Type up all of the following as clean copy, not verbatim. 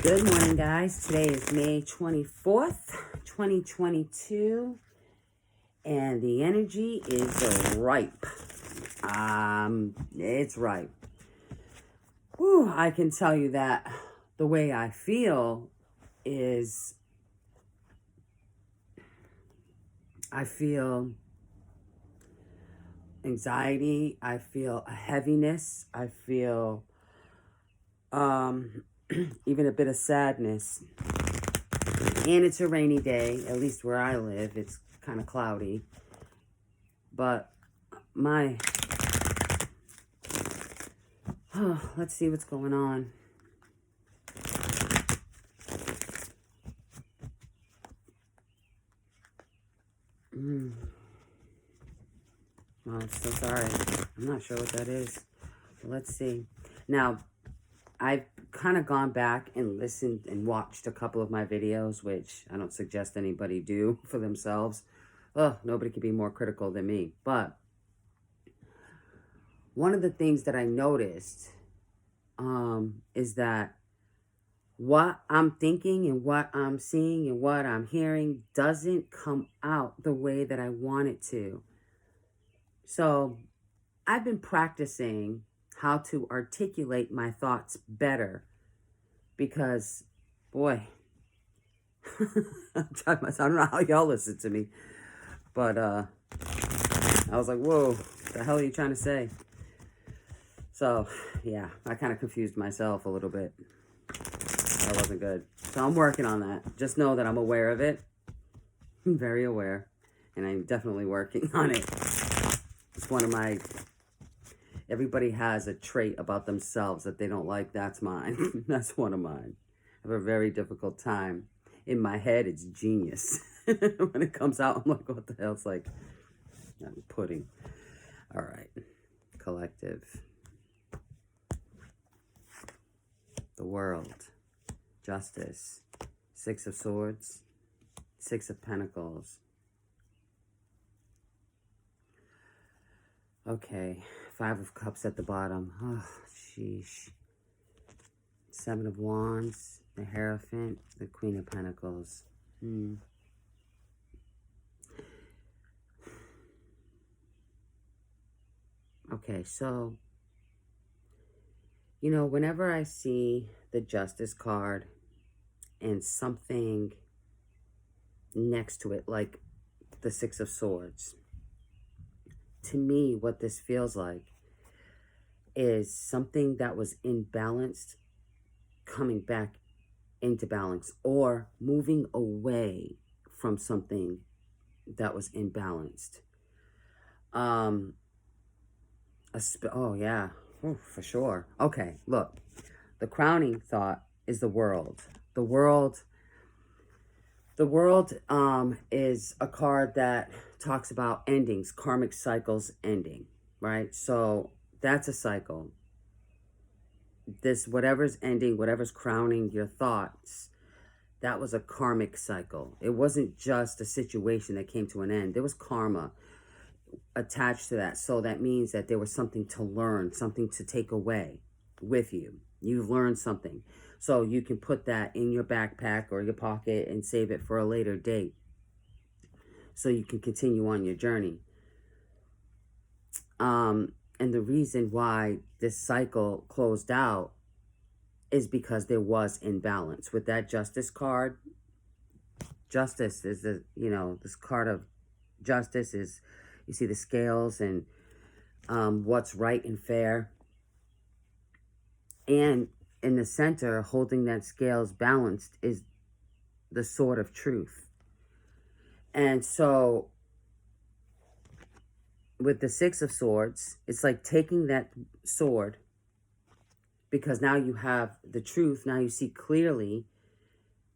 Good morning, guys. Today is May 24th, 2022, and the energy is ripe. It's ripe. Whew, I can tell you that the way I feel is I feel anxiety, I feel a heaviness, I feel even a bit of sadness. And it's a rainy day, at least where I live. It's kind of cloudy. But let's see what's going on. Oh, I'm so sorry. I'm not sure what that is. Let's see. Now, I've kind of gone back and listened and watched a couple of my videos, which I don't suggest anybody do for themselves. Nobody could be more critical than me. But one of the things that I noticed is that what I'm thinking and what I'm seeing and what I'm hearing doesn't come out the way that I want it to. So I've been practicing how to articulate my thoughts better because, boy, I don't know how y'all listen to me, but I was like, whoa, what the hell are you trying to say? So, yeah, I kind of confused myself a little bit. That wasn't good. So I'm working on that. Just know that I'm aware of it. I'm very aware, and I'm definitely working on it. It's one of my... Everybody has a trait about themselves that they don't like. That's mine. That's one of mine. I have a very difficult time. In my head, it's genius. When it comes out, I'm like, what the hell? It's like, I'm pudding. All right. Collective. The world. Justice. Six of Swords. Six of Pentacles. Okay. Five of Cups at the bottom. Oh, sheesh. Seven of Wands. The Hierophant. The Queen of Pentacles. Okay, so, whenever I see the Justice card and something next to it, like the Six of Swords, to me, what this feels like is something that was imbalanced coming back into balance, or moving away from something that was imbalanced. Oh yeah, for sure. Okay, look, the crowning thought is the world. The world is a card that talks about endings, karmic cycles ending, right? So that's a cycle. This, whatever's ending, whatever's crowning your thoughts, that was a karmic cycle. It wasn't just a situation that came to an end. There was karma attached to that. So that means that there was something to learn, something to take away with you. You've learned something. So you can put that in your backpack or your pocket and save it for a later date, so you can continue on your journey. And the reason why this cycle closed out is because there was imbalance. With that Justice card, justice is this card of justice is, you see the scales and what's right and fair. And in the center, holding that scales balanced, is the sword of truth. And so with the Six of Swords, it's like taking that sword, because now you have the truth. Now you see clearly.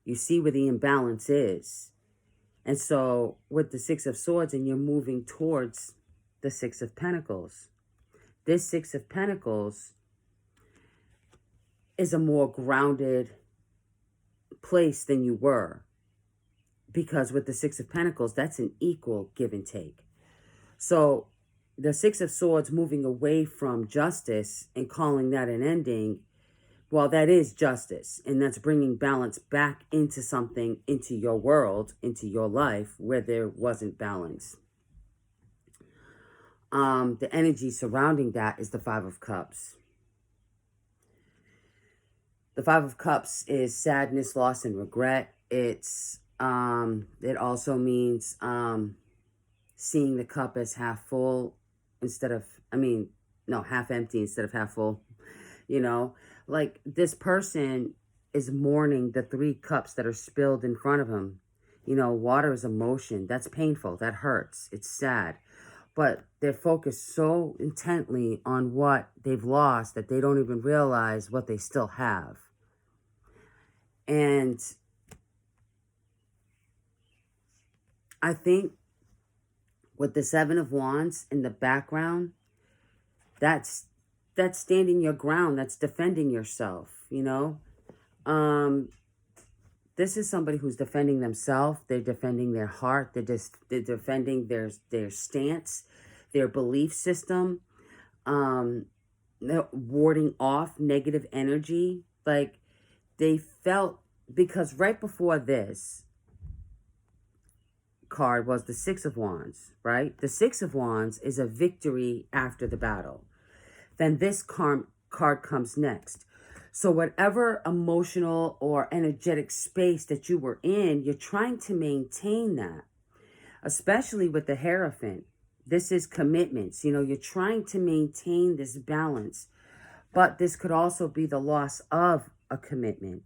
You see where the imbalance is. And so with the Six of Swords, and you're moving towards the Six of Pentacles. This Six of Pentacles is a more grounded place than you were. Because with the Six of Pentacles, that's an equal give and take. So the Six of Swords moving away from justice and calling that an ending Well, that is justice, and that's bringing balance back into something, into your world, into your life where there wasn't balance. The energy surrounding that is the Five of Cups. The Five of Cups is sadness, loss, and regret. It also means seeing the cup as half full instead of, no, half empty instead of half full. You know, like this person is mourning the three cups that are spilled in front of him. You know, water is emotion. That's painful. That hurts. It's sad. But they're focused so intently on what they've lost that they don't even realize what they still have. And I think with the Seven of Wands in the background, that's standing your ground. That's defending yourself, you know? This is somebody who's defending themselves. They're defending their heart. They're defending their stance, their belief system. They're warding off negative energy. Like they felt, because right before this card was the Six of Wands, right? The Six of Wands is a victory after the battle. Then this card comes next. So whatever emotional or energetic space that you were in, you're trying to maintain that, especially with the Hierophant. This is commitments. You know, you're trying to maintain this balance, but this could also be the loss of a commitment.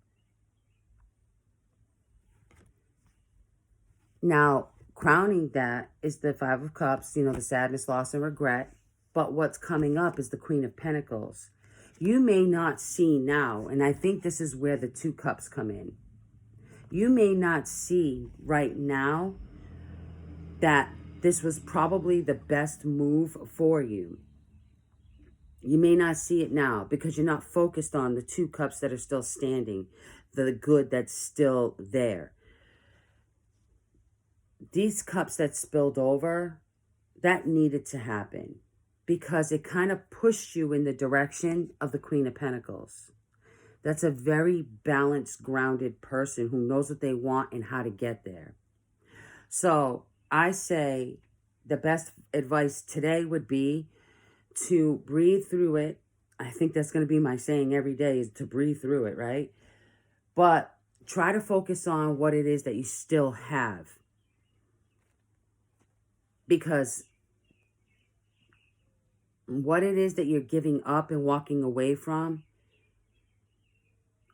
Now, crowning that is the Five of Cups, you know, the sadness, loss, and regret. But what's coming up is the Queen of Pentacles. You may not see now, and I think this is where the two cups come in. You may not see right now that this was probably the best move for you. You may not see it now because you're not focused on the two cups that are still standing, the good that's still there. These cups that spilled over, that needed to happen because it kind of pushed you in the direction of the Queen of Pentacles. That's a very balanced, grounded person who knows what they want and how to get there. So I say the best advice today would be to breathe through it. I think that's going to be my saying every day, is to breathe through it, right? But try to focus on what it is that you still have. Because what it is that you're giving up and walking away from,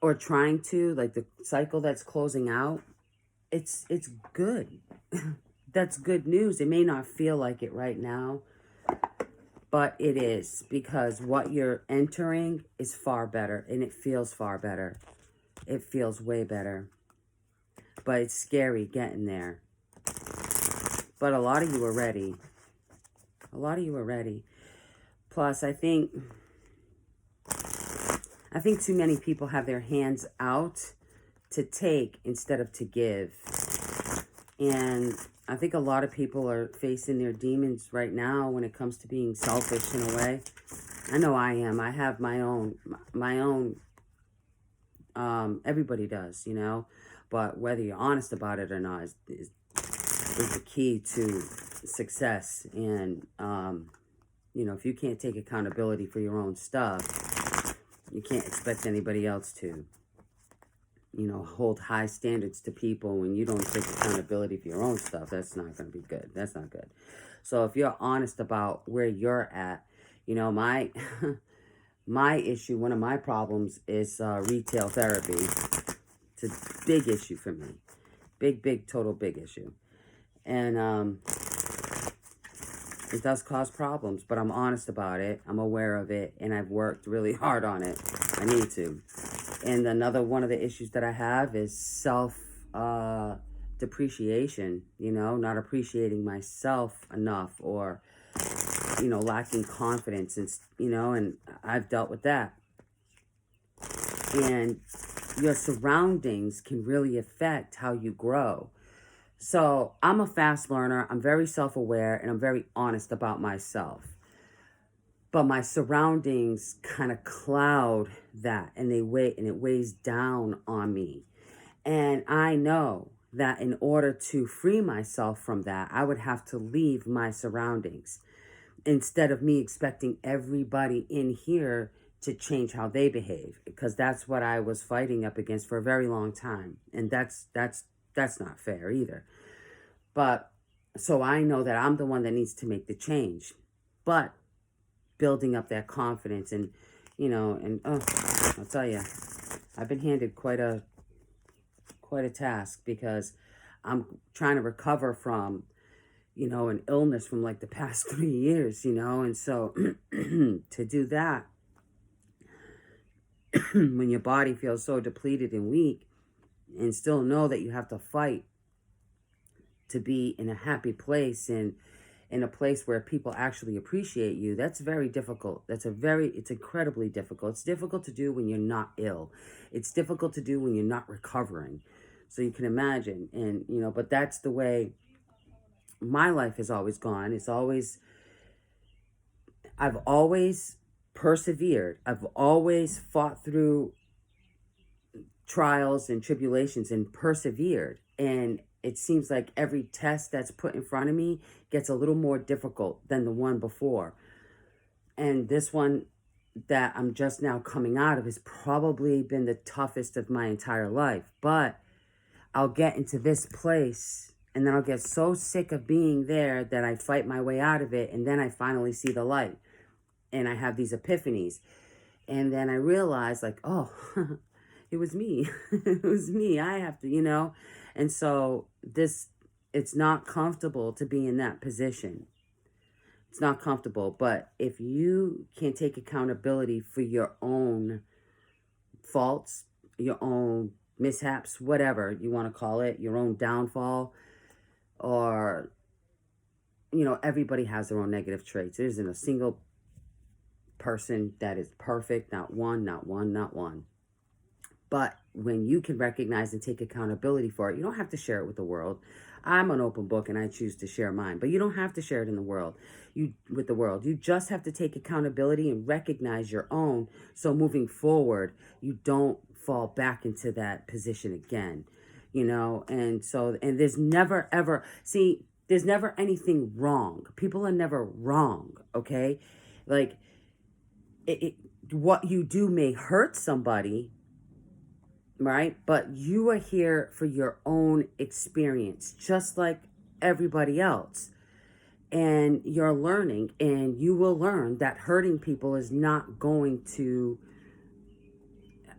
or trying to, like the cycle that's closing out, it's good. That's good news. It may not feel like it right now, but it is, because what you're entering is far better, and it feels far better. It feels way better. But it's scary getting there. But a lot of you are ready. A lot of you are ready. Plus, I think too many people have their hands out to take instead of to give. And I think a lot of people are facing their demons right now when it comes to being selfish in a way. I know I am. I have my own, everybody does, you know. But whether you're honest about it or not is the key to success. And, you know, if you can't take accountability for your own stuff, you can't expect anybody else to. You know, hold high standards to people when you don't take accountability for your own stuff. That's not going to be good. That's not good. So if you're honest about where you're at, you know, my issue, one of my problems is retail therapy. It's a big issue for me. Big, total big issue. And it does cause problems, but I'm honest about it. I'm aware of it, and I've worked really hard on it. I need to. And another one of the issues that I have is self-depreciation, you know, not appreciating myself enough, or, you know, lacking confidence, and, you know, and I've dealt with that. And your surroundings can really affect how you grow. So I'm a fast learner. I'm very self-aware, and I'm very honest about myself. but my surroundings kind of cloud that, and it weighs down on me. And I know that in order to free myself from that, I would have to leave my surroundings instead of me expecting everybody in here to change how they behave, because that's what I was fighting up against for a very long time. And that's not fair either. But so I know that I'm the one that needs to make the change. But building up that confidence, and I'll tell you, I've been handed quite a task, because I'm trying to recover from an illness from like the past 3 years, and so to do that when your body feels so depleted and weak, and still know that you have to fight to be in a happy place and in a place where people actually appreciate you, that's very difficult. It's incredibly difficult. It's difficult to do when you're not ill. It's difficult to do when you're not recovering. So you can imagine, and but that's the way my life has always gone. I've always persevered. I've always fought through trials and tribulations and persevered. And it seems like every test that's put in front of me gets a little more difficult than the one before. And this one that I'm just now coming out of has probably been the toughest of my entire life. But I'll get into this place, and then I'll get so sick of being there that I fight my way out of it, and then I finally see the light, and I have these epiphanies. And then I realize, like, oh, it was me. It was me. I have to, And so it's not comfortable to be in that position. It's not comfortable. But if you can take accountability for your own faults, your own mishaps, whatever you want to call it, your own downfall, or, everybody has their own negative traits. There isn't a single person that is perfect. Not one. But when you can recognize and take accountability for it, you don't have to share it with the world. I'm an open book, and I choose to share mine, but you don't have to share it with the world. You just have to take accountability and recognize your own. So moving forward, you don't fall back into that position again, and there's never ever, there's never anything wrong. People are never wrong. Okay. Like what you do may hurt somebody, right? But you are here for your own experience, just like everybody else. And you're learning, and you will learn that hurting people is not going to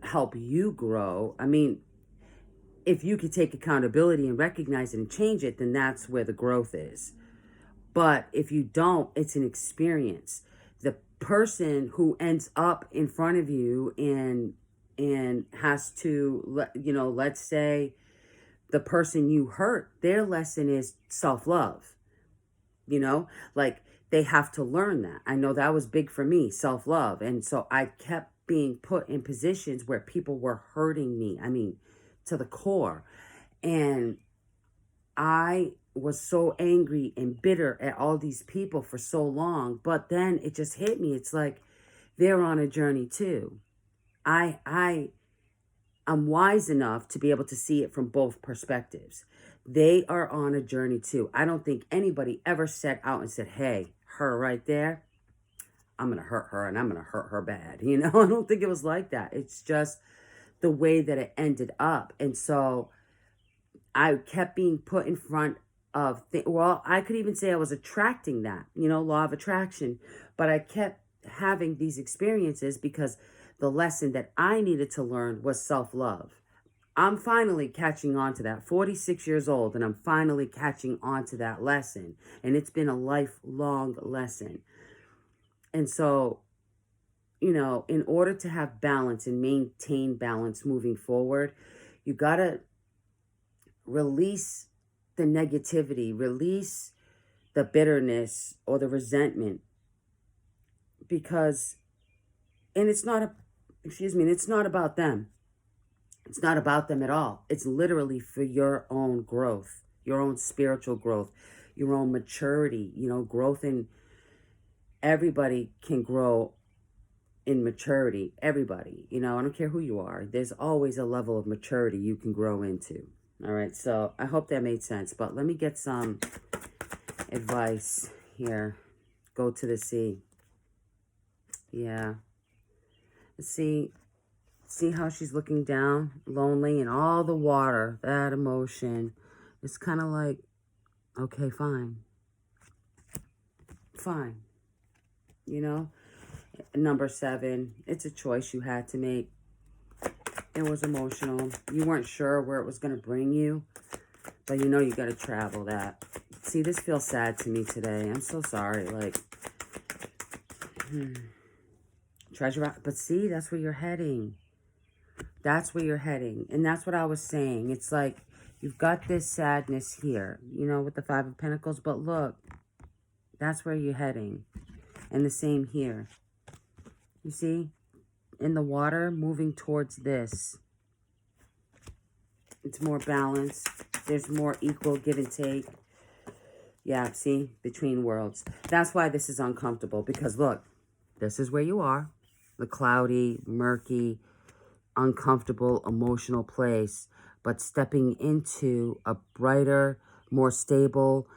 help you grow. I mean, if you could take accountability and recognize it and change it, then that's where the growth is. But if you don't, it's an experience. The person who ends up in front of you and has to, let's say the person you hurt, their lesson is self-love, like they have to learn that. I know that was big for me, self-love. And so I kept being put in positions where people were hurting me. I mean, to the core. And I was so angry and bitter at all these people for so long, but then it just hit me. It's like they're on a journey too. I'm wise enough to be able to see it from both perspectives. They are on a journey too. I don't think anybody ever set out and said, hey, her right there, I'm going to hurt her and I'm going to hurt her bad. I don't think it was like that. It's just the way that it ended up. And so I kept being put in front of, I could even say I was attracting that, law of attraction. But I kept having these experiences because the lesson that I needed to learn was self-love. I'm finally catching on to that. 46 years old, and I'm finally catching on to that lesson. And it's been a lifelong lesson. And so, in order to have balance and maintain balance moving forward, you got to release the negativity, release the bitterness or the resentment. Because, and it's not about them. It's not about them at all. It's literally for your own growth, your own spiritual growth, your own maturity, growth in everybody can grow in maturity. Everybody, you know, I don't care who you are. There's always a level of maturity you can grow into. All right, so I hope that made sense. But let me get some advice here. Go to the sea. Yeah. See how she's looking down, lonely, and all the water, that emotion. It's kind of like, okay, fine. Fine. You know? Number 7, it's a choice you had to make. It was emotional. You weren't sure where it was going to bring you, but you know you got to travel that. See, this feels sad to me today. I'm so sorry. Like, treasure, but see, that's where you're heading. That's where you're heading. And that's what I was saying. It's like, you've got this sadness here, you know, with the 5 of Pentacles, but look, that's where you're heading. And the same here. You see? In the water, moving towards this. It's more balanced. There's more equal give and take. Yeah, see? Between worlds. That's why this is uncomfortable. Because look, this is where you are. The cloudy, murky, uncomfortable, emotional place. But stepping into a brighter, more stable,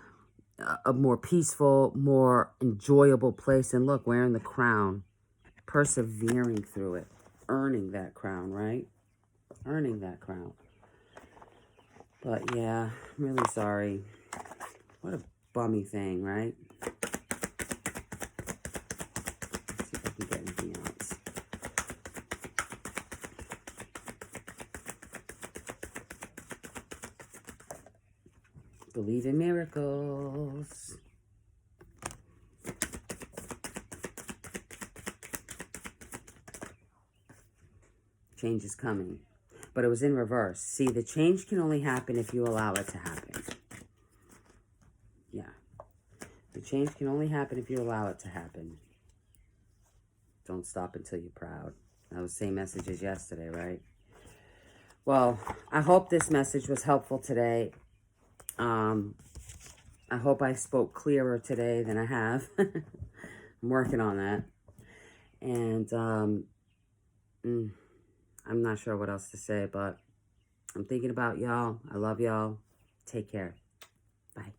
a more peaceful, more enjoyable place. And look, wearing the crown. Persevering through it. Earning that crown, right? Earning that crown. But yeah, I'm really sorry. What a bummy thing, right? Let's see if I can get anything else. Believe in miracles. Change is coming. But it was in reverse. See, the change can only happen if you allow it to happen. Yeah. The change can only happen if you allow it to happen. Don't stop until you're proud. That was the same message as yesterday, right? Well, I hope this message was helpful today. I hope I spoke clearer today than I have. I'm working on that. And I'm not sure what else to say, but I'm thinking about y'all. I love y'all. Take care. Bye.